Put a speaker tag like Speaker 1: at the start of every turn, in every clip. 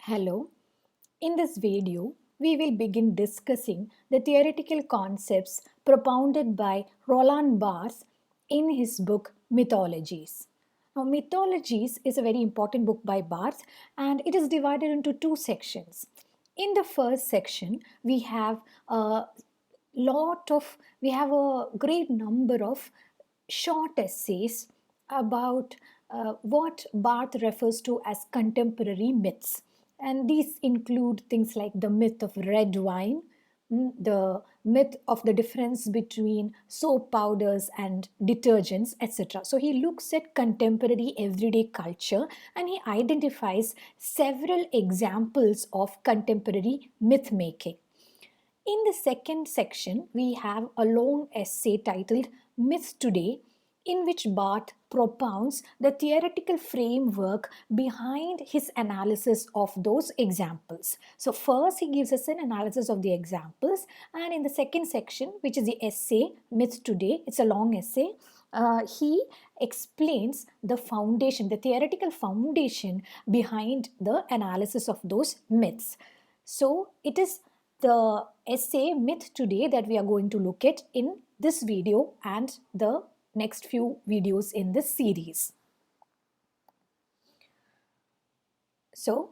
Speaker 1: Hello. In this video, we will begin discussing the theoretical concepts propounded by Roland Barthes in his book Mythologies. Now, Mythologies is a very important book by Barthes and it is divided into two sections. In the first section, a we have a great number of short essays about what Barth refers to as contemporary myths. And these include things like the myth of red wine, the myth of the difference between soap powders and detergents, etc. So he looks at contemporary everyday culture and he identifies several examples of contemporary myth making. In the second section, we have a long essay titled Myths Today, in which Barth propounds the theoretical framework behind his analysis of those examples. So, first, he gives us an analysis of the examples, and in the second section, which is the essay Myths Today, it's a long essay. He explains the foundation, the theoretical foundation behind the analysis of those myths. So, it is the essay Myth Today that we are going to look at in this video and the next few videos in this series. So,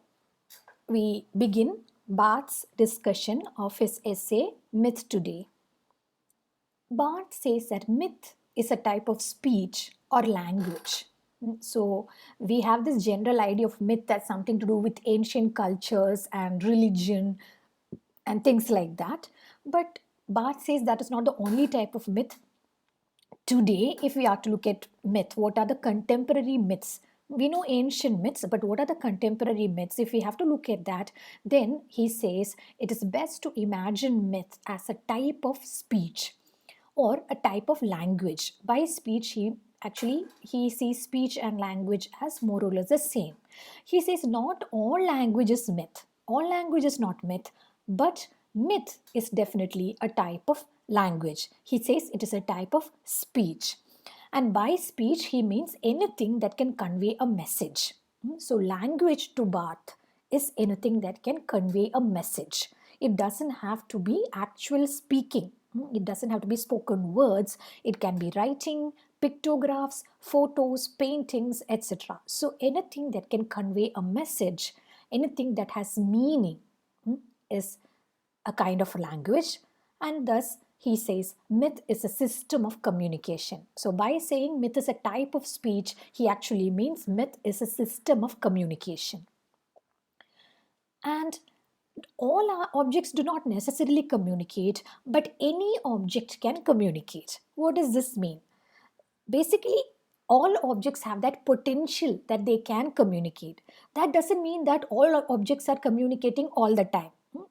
Speaker 1: we begin Barth's discussion of his essay Myth Today. Barth says that myth is a type of speech or language. So, we have this general idea of myth as something to do with ancient cultures and religion and things like that. But Barth says that is not the only type of myth. Today, if we are to look at myth, what are the contemporary myths? We know ancient myths, but what are the contemporary myths? If we have to look at that, then he says it is best to imagine myth as a type of speech or a type of language. By speech, he sees speech and language as more or less the same. He says not all language is myth. All language is not myth, but myth is definitely a type of language. He says it is a type of speech. And by speech, he means anything that can convey a message. So, language to Barth is anything that can convey a message. It doesn't have to be actual speaking. It doesn't have to be spoken words. It can be writing, pictographs, photos, paintings, etc. So, anything that can convey a message, anything that has meaning is a kind of language, and thus he says myth is a system of communication. So, by saying myth is a type of speech, he actually means myth is a system of communication. And all our objects do not necessarily communicate, but any object can communicate. What does this mean? Basically, all objects have that potential that they can communicate. That doesn't mean that all objects are communicating all the time.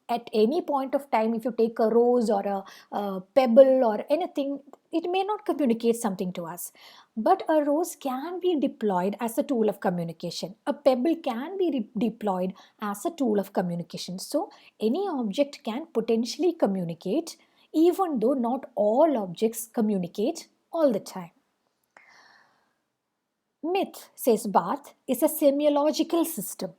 Speaker 1: At any point of time, if you take a rose or a pebble or anything, it may not communicate something to us. But a rose can be deployed as a tool of communication. A pebble can be deployed as a tool of communication. So, any object can potentially communicate, even though not all objects communicate all the time. Myth, says Barth, is a semiological system.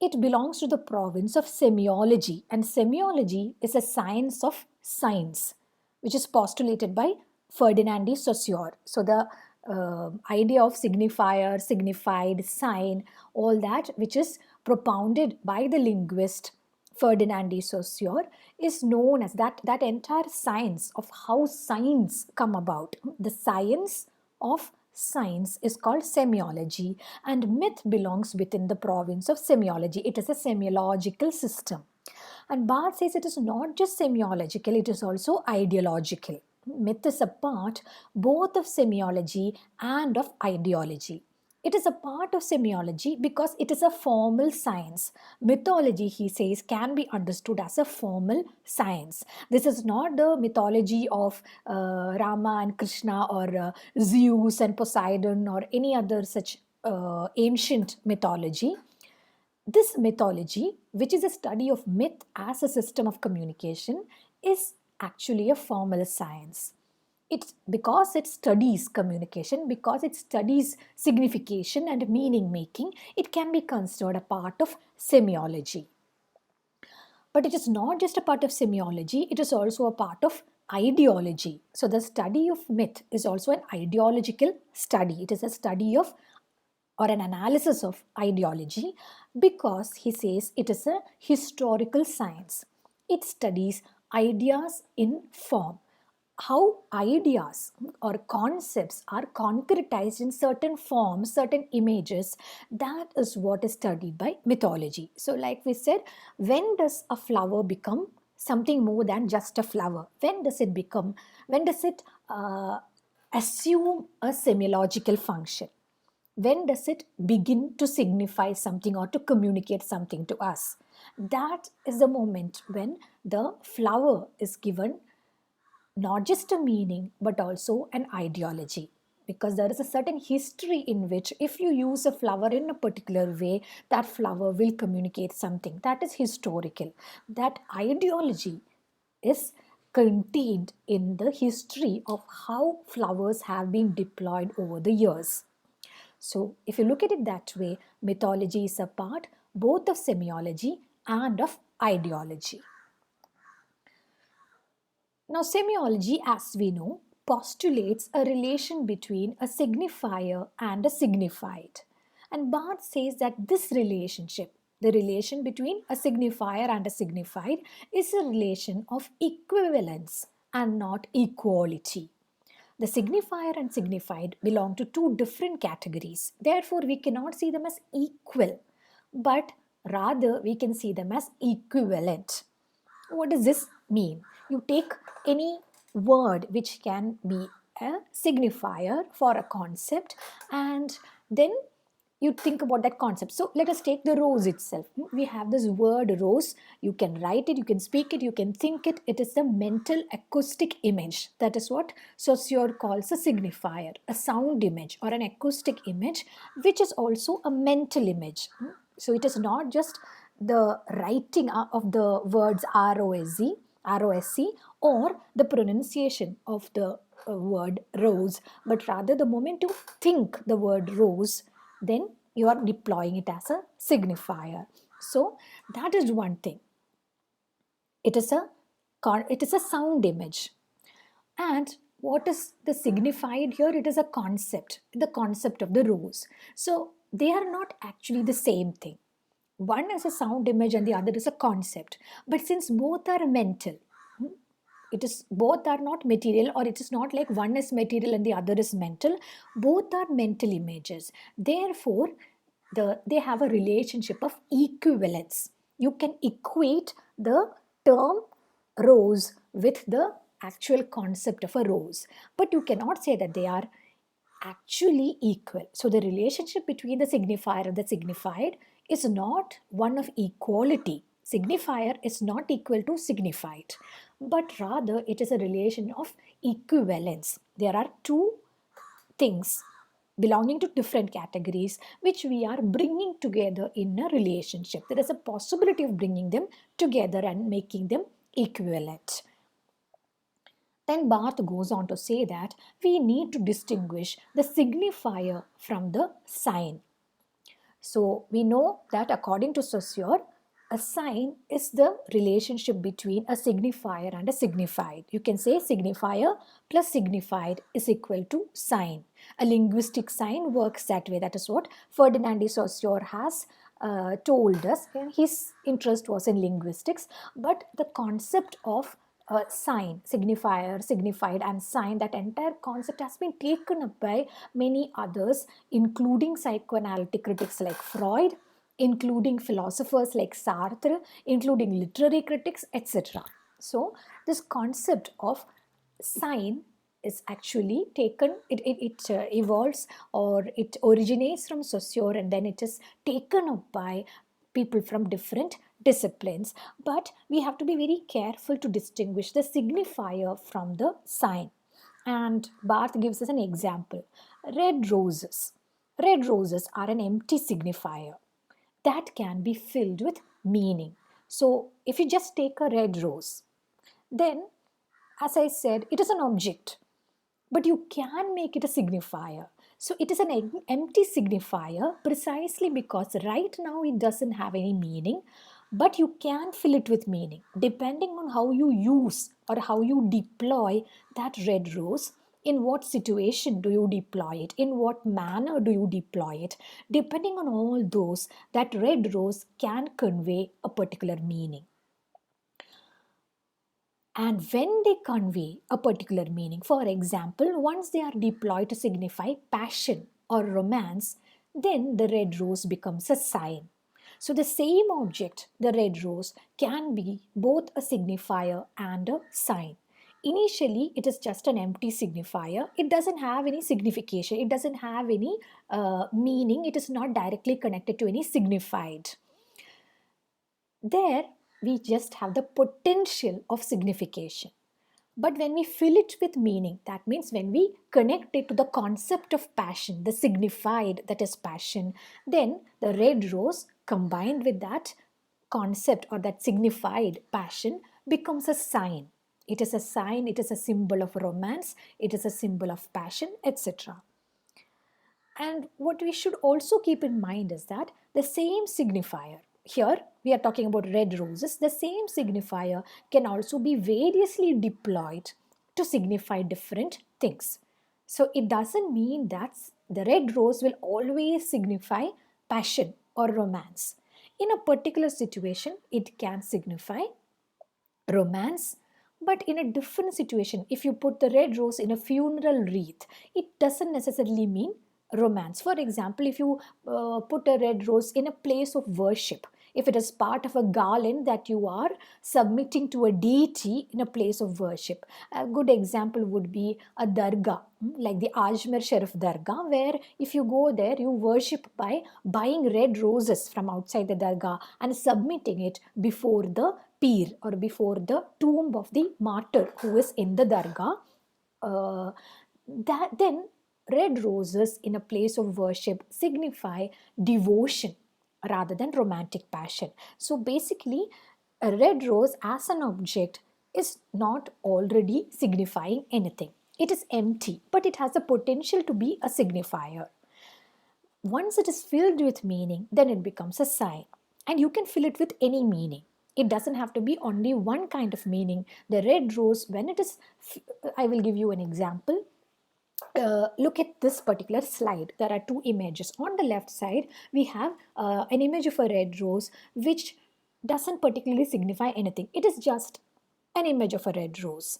Speaker 1: It belongs to the province of semiology, and semiology is a science of signs, which is postulated by Ferdinand de Saussure. So, the idea of signifier, signified, sign, all that which is propounded by the linguist Ferdinand de Saussure is known as that entire science of how signs come about. The science of science is called semiology, and myth belongs within the province of semiology. It is a semiological system. And Barth says it is not just semiological, it is also ideological. Myth is a part both of semiology and of ideology. It is a part of semiology because it is a formal science. Mythology, he says, can be understood as a formal science. This is not the mythology of Rama and Krishna or Zeus and Poseidon or any other such ancient mythology. This mythology, which is a study of myth as a system of communication, is actually a formal science. It's because it studies communication, because it studies signification and meaning making, it can be considered a part of semiology. But it is not just a part of semiology, it is also a part of ideology. So the study of myth is also an ideological study. It is a study of or an analysis of ideology, because he says it is a historical science. It studies ideas in form, how ideas or concepts are concretized in certain forms, certain images. That is what is studied by mythology. So like we said, when does a flower become something more than just a flower? When does it assume a semiological function? When does it begin to signify something or to communicate something to us? That is the moment when the flower is given not just a meaning but also an ideology, because there is a certain history in which if you use a flower in a particular way, that flower will communicate something that is historical. That ideology is contained in the history of how flowers have been deployed over the years. So, if you look at it that way, mythology is a part both of semiology and of ideology. Now, semiology, as we know, postulates a relation between a signifier and a signified. And Barthes says that this relationship, the relation between a signifier and a signified, is a relation of equivalence and not equality. The signifier and signified belong to two different categories. Therefore, we cannot see them as equal, but rather we can see them as equivalent. What does this mean? You take any word which can be a signifier for a concept, and then you think about that concept. So let us take the rose itself. We have this word rose. You can write it, you can speak it, you can think it. It is a mental acoustic image. That is what Saussure calls a signifier, a sound image or an acoustic image, which is also a mental image. So it is not just the writing of the words ROSC, or the pronunciation of the word rose, but rather the moment you think the word rose, then you are deploying it as a signifier. So that is one thing. It is a sound image. And what is the signified here? It is a concept, the concept of the rose. So they are not actually the same thing. One is a sound image and the other is a concept. But since both are mental, it is both are not material, or it is not like one is material and the other is mental. Both are mental images. Therefore, they have a relationship of equivalence. You can equate the term rose with the actual concept of a rose, but you cannot say that they are actually equal. So the relationship between the signifier and the signified is not one of equality. Signifier is not equal to signified, but rather it is a relation of equivalence. There are two things belonging to different categories which we are bringing together in a relationship. There is a possibility of bringing them together and making them equivalent. Then Barth goes on to say that we need to distinguish the signifier from the sign. So we know that according to Saussure, a sign is the relationship between a signifier and a signified. You can say signifier plus signified is equal to sign. A linguistic sign works that way. That is what Ferdinand de Saussure has told us. And his interest was in linguistics, but the concept of sign, signifier, signified, and sign, that entire concept has been taken up by many others, including psychoanalytic critics like Freud, including philosophers like Sartre, including literary critics, etc. So, this concept of sign is actually taken, it evolves, or it originates from Saussure, and then it is taken up by people from different disciplines. But we have to be very careful to distinguish the signifier from the sign. And Barth gives us an example. Red roses. Red roses are an empty signifier that can be filled with meaning. So if you just take a red rose, then, as I said, it is an object. but you can make it a signifier. So it is an empty signifier precisely because right now it doesn't have any meaning, but you can fill it with meaning depending on how you use or how you deploy that red rose. In what situation do you deploy it? In what manner do you deploy it? Depending on all those, that red rose can convey a particular meaning. And when they convey a particular meaning, for example, once they are deployed to signify passion or romance, then the red rose becomes a sign. So the same object, the red rose, can be both a signifier and a sign. Initially, it is just an empty signifier. It doesn't have any signification. It doesn't have any meaning. It is not directly connected to any signified. There, we just have the potential of signification. But when we fill it with meaning, that means when we connect it to the concept of passion, the signified that is passion, then the red rose combined with that concept or that signified passion becomes a sign. It is a sign, it is a symbol of romance, it is a symbol of passion, etc. And what we should also keep in mind is that the same signifier, here we are talking about red roses, the same signifier can also be variously deployed to signify different things. So it doesn't mean that the red rose will always signify passion or romance. In a particular situation, it can signify romance, but in a different situation, if you put the red rose in a funeral wreath, it doesn't necessarily mean romance. For example, if you put a red rose in a place of worship, if it is part of a garland that you are submitting to a deity in a place of worship, a good example would be a dargah, like the Ajmer Sharif Dargah, where if you go there, you worship by buying red roses from outside the dargah and submitting it before the peer or before the tomb of the martyr who is in the dargah. Then red roses in a place of worship signify devotion rather than romantic passion. So basically, a red rose as an object is not already signifying anything. It is empty, but it has the potential to be a signifier. Once it is filled with meaning, then it becomes a sign. And you can fill it with any meaning. It doesn't have to be only one kind of meaning. The red rose, when it is, I will give you an example. Look at this particular slide. There are two images. On the left side, we have an image of a red rose which doesn't particularly signify anything. It is just an image of a red rose.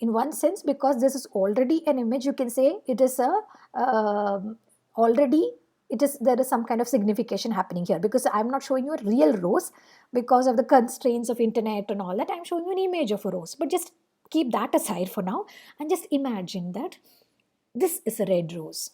Speaker 1: In one sense, because this is already an image, you can say it is a already there is some kind of signification happening here, because I'm not showing you a real rose because of the constraints of internet and all that. I'm showing you an image of a rose, but just keep that aside for now and just imagine that this is a red rose.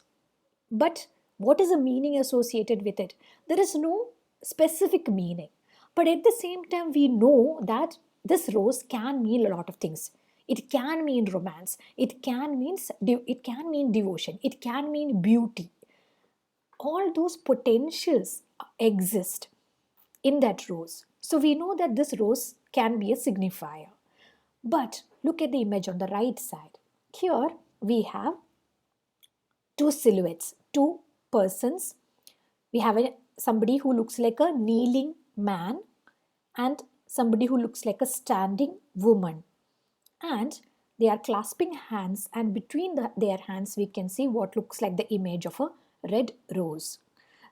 Speaker 1: But what is the meaning associated with it? There is no specific meaning. But at the same time, we know that this rose can mean a lot of things. It can mean romance. It can mean devotion. It can mean beauty. All those potentials exist in that rose. So we know that this rose can be a signifier. But look at the image on the right side. Here we have two silhouettes, two persons. We have somebody who looks like a kneeling man and somebody who looks like a standing woman. And they are clasping hands, and between their hands we can see what looks like the image of a red rose.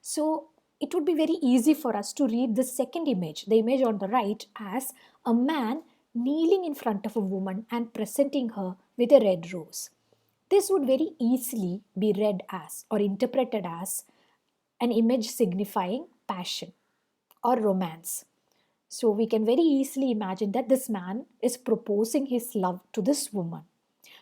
Speaker 1: So it would be very easy for us to read the second image, the image on the right, as a man kneeling in front of a woman and presenting her with a red rose. This would very easily be read as or interpreted as an image signifying passion or romance. So we can very easily imagine that this man is proposing his love to this woman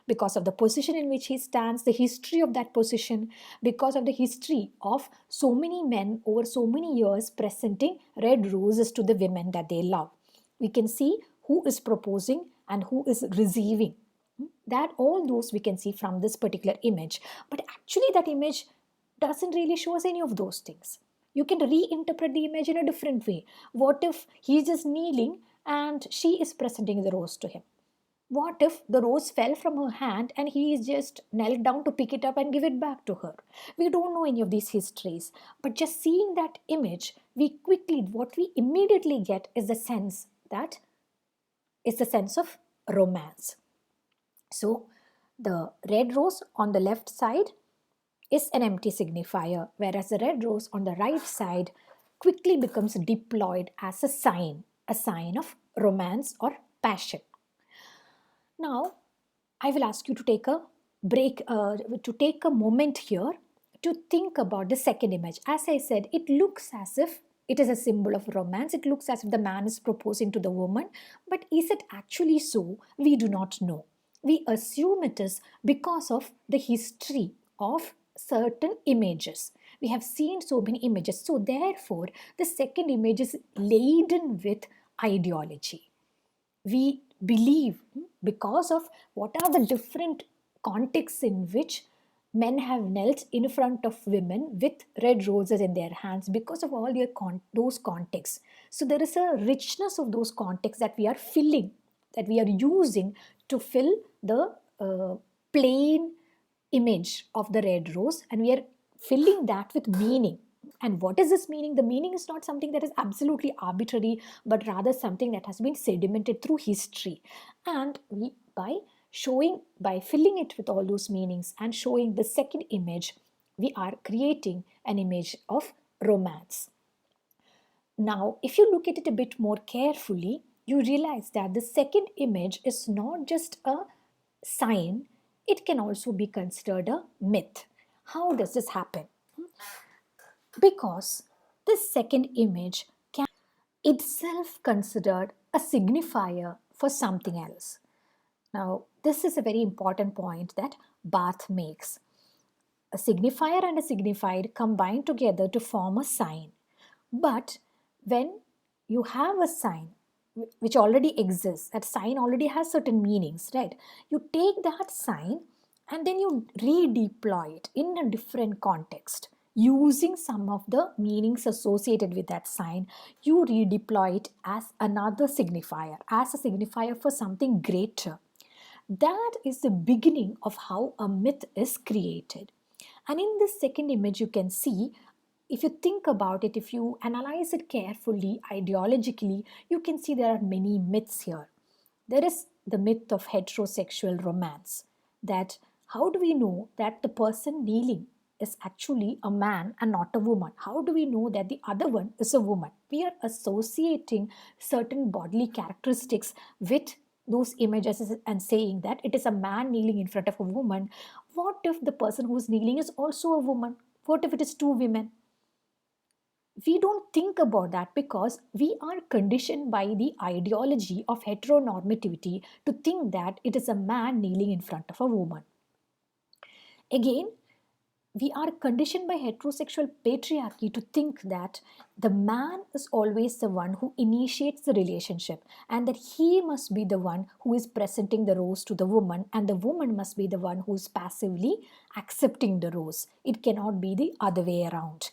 Speaker 1: because of the position in which he stands, the history of that position, because of the history of so many men over so many years presenting red roses to the women that they love. We can see who is proposing and who is receiving. That all those we can see from this particular image. But actually that image doesn't really show us any of those things. You can reinterpret the image in a different way. What if he's just kneeling and she is presenting the rose to him? What if the rose fell from her hand and he just knelt down to pick it up and give it back to her? We don't know any of these histories, but just seeing that image, what we immediately get is the sense that is the sense of romance. So the red rose on the left side is an empty signifier, whereas the red rose on the right side quickly becomes deployed as a sign of romance or passion. Now, I will ask you to take a to take a moment here to think about the second image. As I said, it looks as if it is a symbol of romance. It looks as if the man is proposing to the woman. But is it actually so? We do not know. We assume it is because of the history of certain images. We have seen so many images. So, therefore, the second image is laden with ideology. We believe because of what are the different contexts in which men have knelt in front of women with red roses in their hands, because of all those contexts. So there is a richness of those contexts that we are filling, that we are using to fill the plain image of the red rose, and we are filling that with meaning. And what is this meaning? The meaning is not something that is absolutely arbitrary, but rather something that has been sedimented through history. And by filling it with all those meanings and showing the second image, we are creating an image of romance. Now, if you look at it a bit more carefully, you realize that the second image is not just a sign, it can also be considered a myth. How does this happen? Because this second image can itself considered a signifier for something else. Now, this is a very important point that Barth makes. A signifier and a signified combine together to form a sign. But when you have a sign which already exists, that sign already has certain meanings, right? You take that sign and then you redeploy it in a different context. Using some of the meanings associated with that sign, you redeploy it as another signifier, as a signifier for something greater. That is the beginning of how a myth is created. And in this second image, you can see, if you think about it, if you analyze it carefully, ideologically, you can see there are many myths here. There is the myth of heterosexual romance, that how do we know that the person kneeling is actually a man and not a woman? How do we know that the other one is a woman? We are associating certain bodily characteristics with those images and saying that it is a man kneeling in front of a woman. What if the person who is kneeling is also a woman? What if it is two women? We don't think about that because we are conditioned by the ideology of heteronormativity to think that it is a man kneeling in front of a woman. Again, we are conditioned by heterosexual patriarchy to think that the man is always the one who initiates the relationship and that he must be the one who is presenting the rose to the woman, and the woman must be the one who is passively accepting the rose. It cannot be the other way around.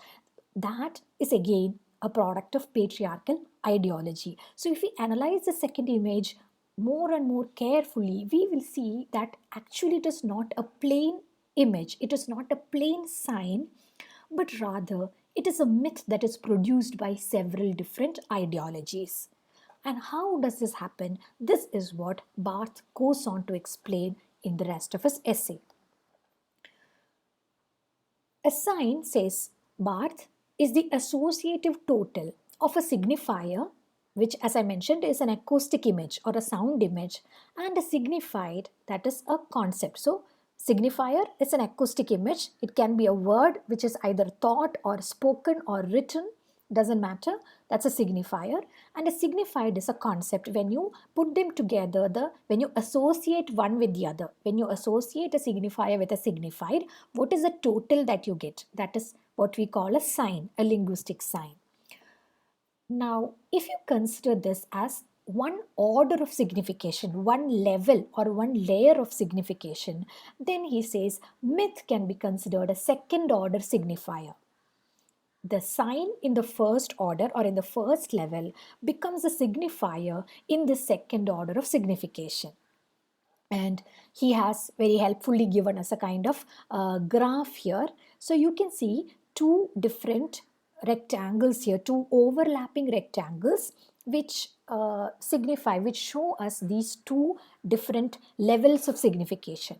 Speaker 1: That is again a product of patriarchal ideology. So if we analyze the second image more and more carefully, we will see that actually it is not a plain image, it is not a plain sign, but rather it is a myth that is produced by several different ideologies. And how does this happen? This is what Barth goes on to explain in the rest of his essay. A sign, says Barth, is the associative total of a signifier, which, as I mentioned, is an acoustic image or a sound image, and a signified, that is a concept. So, signifier is an acoustic image. It can be a word which is either thought or spoken or written, doesn't matter. That's a signifier. And a signified is a concept. When you put them together, when you associate one with the other, when you associate a signifier with a signified, what is the total that you get? That is what we call a sign, a linguistic sign. Now, if you consider this as one order of signification, one level or one layer of signification, then he says myth can be considered a second order signifier. The sign in the first order or in the first level becomes a signifier in the second order of signification. And he has very helpfully given us a kind of graph here. So you can see two different rectangles here, two overlapping rectangles, which signify, which show us these two different levels of signification.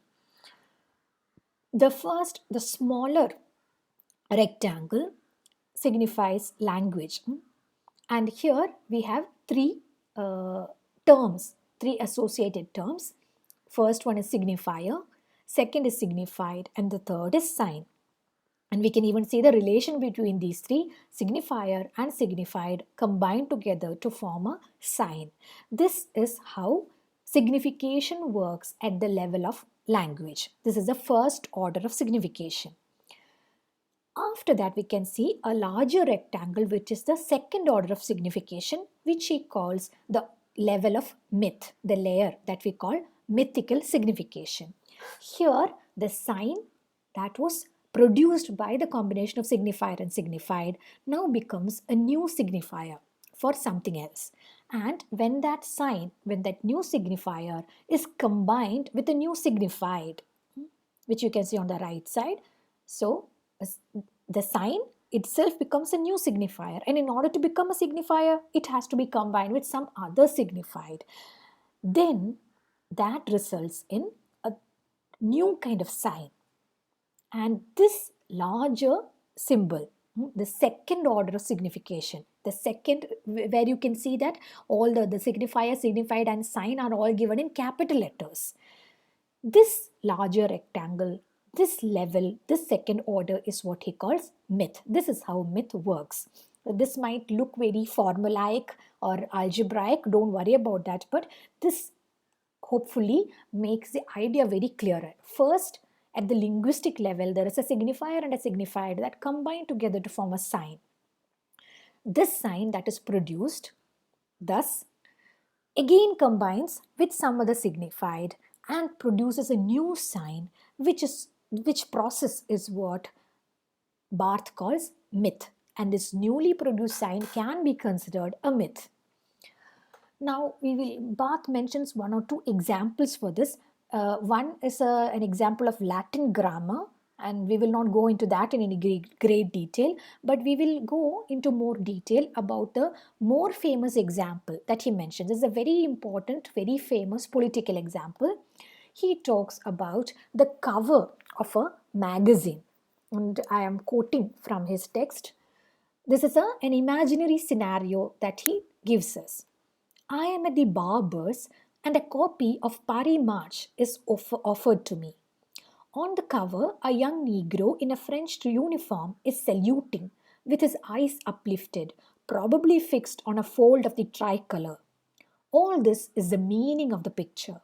Speaker 1: The first, the smaller rectangle, signifies language. And here we have three terms, three associated terms. First one is signifier, second is signified, and the third is sign. And we can even see the relation between these three, signifier and signified, combined together to form a sign. This is how signification works at the level of language. This is the first order of signification. After that, we can see a larger rectangle, which is the second order of signification, which he calls the level of myth, the layer that we call mythical signification. Here, the sign that was produced by the combination of signifier and signified now becomes a new signifier for something else. And when that sign, when that new signifier is combined with a new signified, which you can see on the right side, so the sign itself becomes a new signifier, and in order to become a signifier, it has to be combined with some other signified. Then that results in a new kind of sign. And this larger symbol, the second order of signification, the second, where you can see that all the signifier, signified, and sign are all given in capital letters. This larger rectangle, this level, this second order is what he calls myth. This is how myth works. This might look very formulaic or algebraic, don't worry about that, but this hopefully makes the idea very clearer. First, at the linguistic level, there is a signifier and a signified that combine together to form a sign. This sign that is produced, thus, again combines with some other signified and produces a new sign, which process is what Barth calls myth, and this newly produced sign can be considered a myth. Now Barth mentions one or two examples for this. One is an example of Latin grammar, and we will not go into that in any great detail, but we will go into more detail about the more famous example that he mentions. This is a very important, very famous political example. He talks about the cover of a magazine, and I am quoting from his text. This is an imaginary scenario that he gives us. I am at the barber's and a copy of Paris March is offered to me. On the cover, a young Negro in a French uniform is saluting with his eyes uplifted, probably fixed on a fold of the tricolor. All this is the meaning of the picture.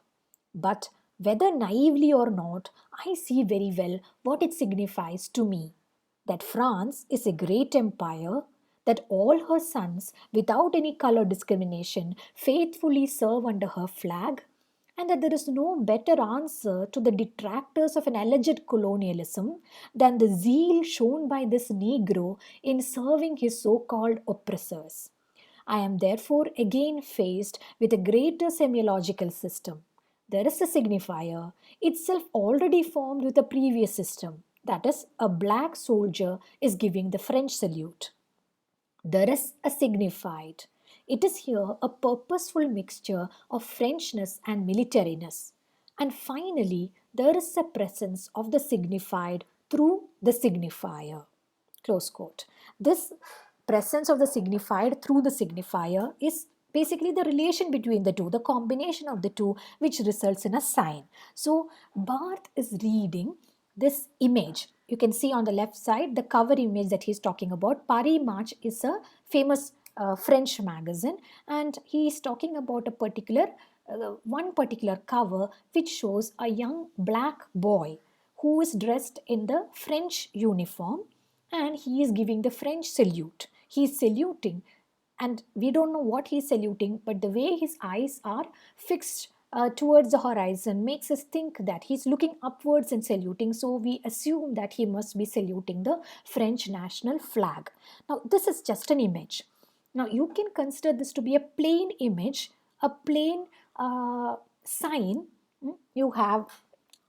Speaker 1: But whether naively or not, I see very well what it signifies to me, that France is a great empire, that all her sons, without any color discrimination, faithfully serve under her flag, and that there is no better answer to the detractors of an alleged colonialism than the zeal shown by this Negro in serving his so called oppressors. I am therefore again faced with a greater semiological system. There is a signifier, itself already formed with a previous system. That is, a black soldier is giving the French salute. There is a signified. It is here a purposeful mixture of Frenchness and militariness. And finally, there is a presence of the signified through the signifier. Close quote. This presence of the signified through the signifier is basically the relation between the two, the combination of the two, which results in a sign. So Barth is reading this image. You can see on the left side the cover image that he's talking about. Paris March is a famous French magazine, and he is talking about a particular one particular cover which shows a young black boy who is dressed in the French uniform, and he is giving the French salute. He is saluting, and we don't know what he is saluting, but the way his eyes are fixed towards the horizon makes us think that he's looking upwards and saluting. So we assume that he must be saluting the French national flag. Now, this is just an image. Now, you can consider this to be a plain image, a plain sign, You have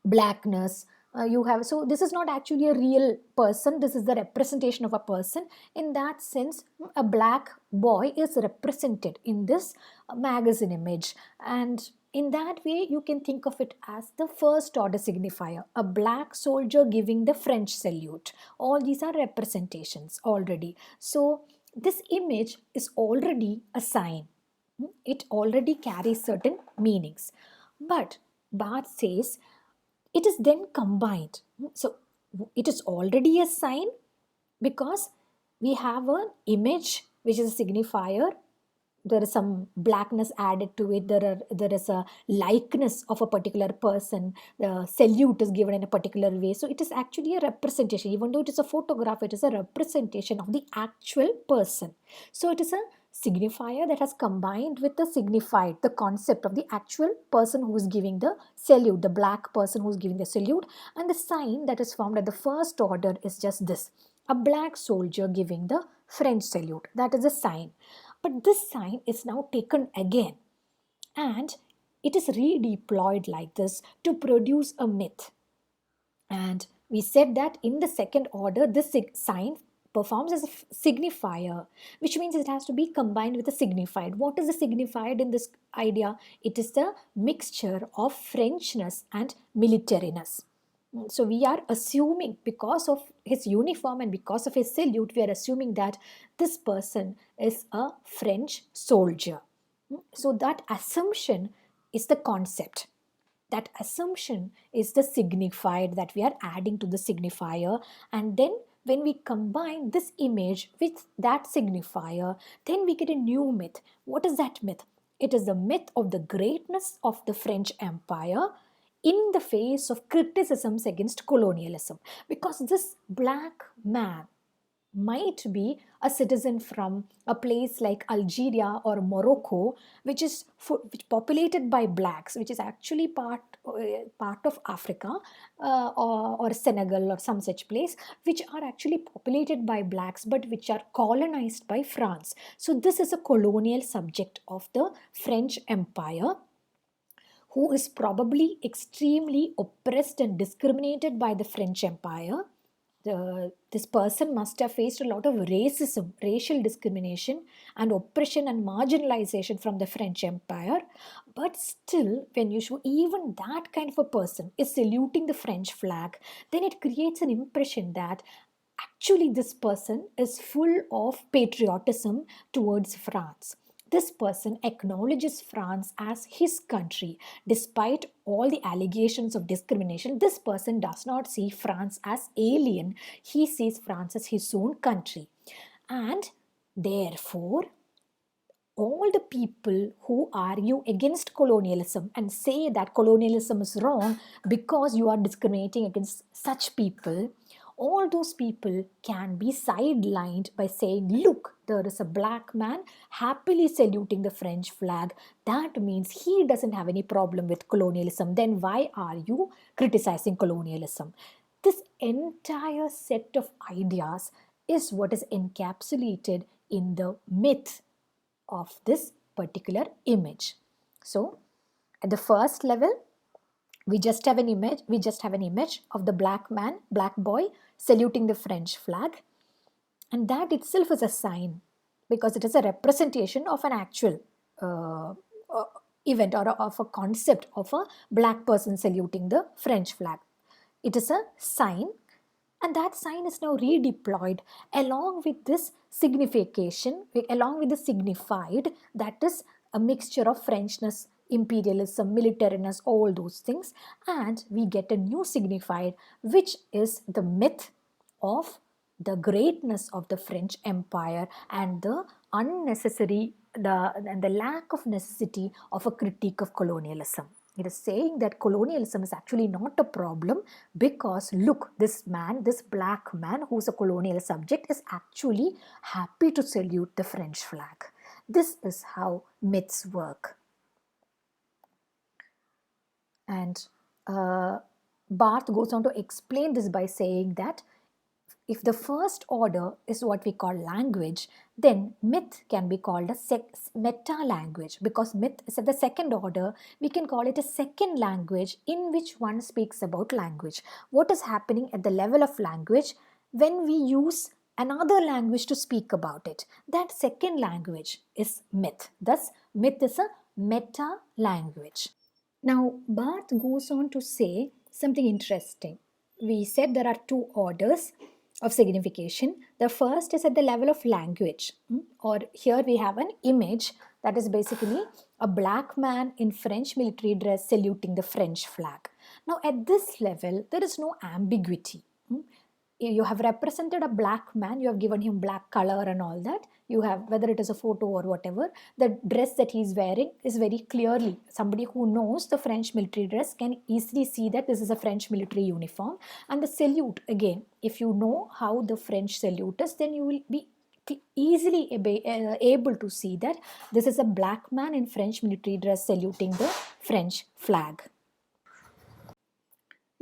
Speaker 1: blackness, you have, so this is not actually a real person, this is the representation of a person. In that sense, a black boy is represented in this magazine image, and in that way you can think of it as the first order signifier, a black soldier giving the French salute. All these are representations already. So this image is already a sign. It already carries certain meanings. But Barth says it is then combined. So it is already a sign because we have an image which is a signifier. There is some blackness added to it. There is a likeness of a particular person. The salute is given in a particular way. So it is actually a representation. Even though it is a photograph, it is a representation of the actual person. So it is a signifier that has combined with the signified, the concept of the actual person who is giving the salute, the black person who is giving the salute. And the sign that is formed at the first order is just this, a black soldier giving the French salute. That is a sign. But this sign is now taken again and it is redeployed like this to produce a myth. And we said that in the second order, this sign performs as a signifier, which means it has to be combined with a signified. What is the signified in this idea? It is the mixture of Frenchness and militariness. So we are assuming, because of his uniform and because of his salute, we are assuming that this person is a French soldier. So that assumption is the concept. That assumption is the signified that we are adding to the signifier. And then when we combine this image with that signifier, then we get a new myth. What is that myth? It is the myth of the greatness of the French Empire in the face of criticisms against colonialism. Because this black man might be a citizen from a place like Algeria or Morocco, which is which populated by blacks, which is actually part of Africa, or Senegal or some such place, which are actually populated by blacks but which are colonized by France. So this is a colonial subject of the French Empire, who is probably extremely oppressed and discriminated by the French Empire. This person must have faced a lot of racism, racial discrimination, and oppression and marginalization from the French Empire. But still, when you show even that kind of a person is saluting the French flag, then it creates an impression that actually this person is full of patriotism towards France. This person acknowledges France as his country. Despite all the allegations of discrimination, this person does not see France as alien. He sees France as his own country. And therefore, all the people who argue against colonialism and say that colonialism is wrong because you are discriminating against such people, all those people can be sidelined by saying, look, there is a black man happily saluting the French flag. That means he doesn't have any problem with colonialism. Then why are you criticizing colonialism? This entire set of ideas is what is encapsulated in the myth of this particular image. So at the first level, we just have an image of the black man, black boy saluting the French flag, and that itself is a sign because it is a representation of an actual event, or of a concept of a black person saluting the French flag. It is a sign, and that sign is now redeployed along with this signification, along with the signified, that is a mixture of Frenchness, imperialism, militariness, all those things, and we get a new signified, which is the myth of the greatness of the French Empire and the the lack of necessity of a critique of colonialism. It is saying that colonialism is actually not a problem because look, this man, this black man who's a colonial subject is actually happy to salute the French flag. This is how myths work. And Barth goes on to explain this by saying that if the first order is what we call language, then myth can be called a meta language, because myth is at the second order. We can call it a second language in which one speaks about language. What is happening at the level of language when we use another language to speak about it? That second language is myth. Thus, myth is a meta language. Now, Barth goes on to say something interesting. We said there are two orders of signification. The first is at the level of language, or here we have an image that is basically a black man in French military dress saluting the French flag. Now, at this level, there is no ambiguity. You have represented a black man, you have given him black color and all that. You have, whether it is a photo or whatever, the dress that he is wearing is very clearly, somebody who knows the French military dress can easily see that this is a French military uniform. And the salute, again, if you know how the French salute is, then you will be easily able to see that this is a black man in French military dress saluting the French flag.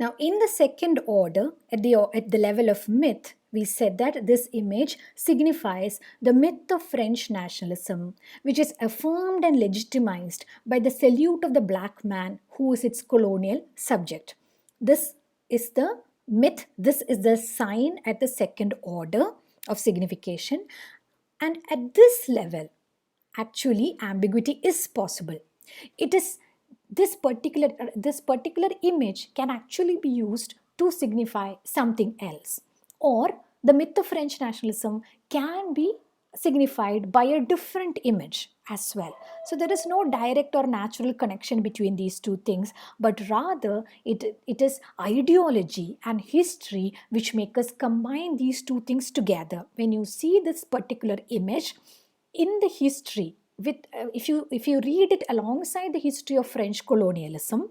Speaker 1: Now, in the second order, at the level of myth, we said that this image signifies the myth of French nationalism, which is affirmed and legitimized by the salute of the black man who is its colonial subject. This is the myth, this is the sign at the second order of signification. And at this level, actually, ambiguity is possible. It is this particular image can actually be used to signify something else, or the myth of French nationalism can be signified by a different image as well. So there is no direct or natural connection between these two things, but rather it is ideology and history which make us combine these two things together. When you see this particular image in the history, with if you read it alongside the history of French colonialism,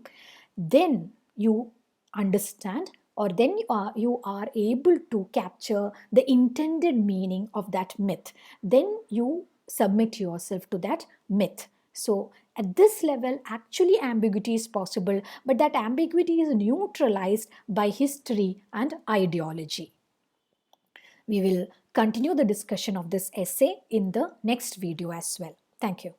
Speaker 1: then you understand, or then you are able to capture the intended meaning of that myth. Then you submit yourself to that myth. So at this level, actually ambiguity is possible, but that ambiguity is neutralized by history and ideology. We will continue the discussion of this essay in the next video as well. Thank you.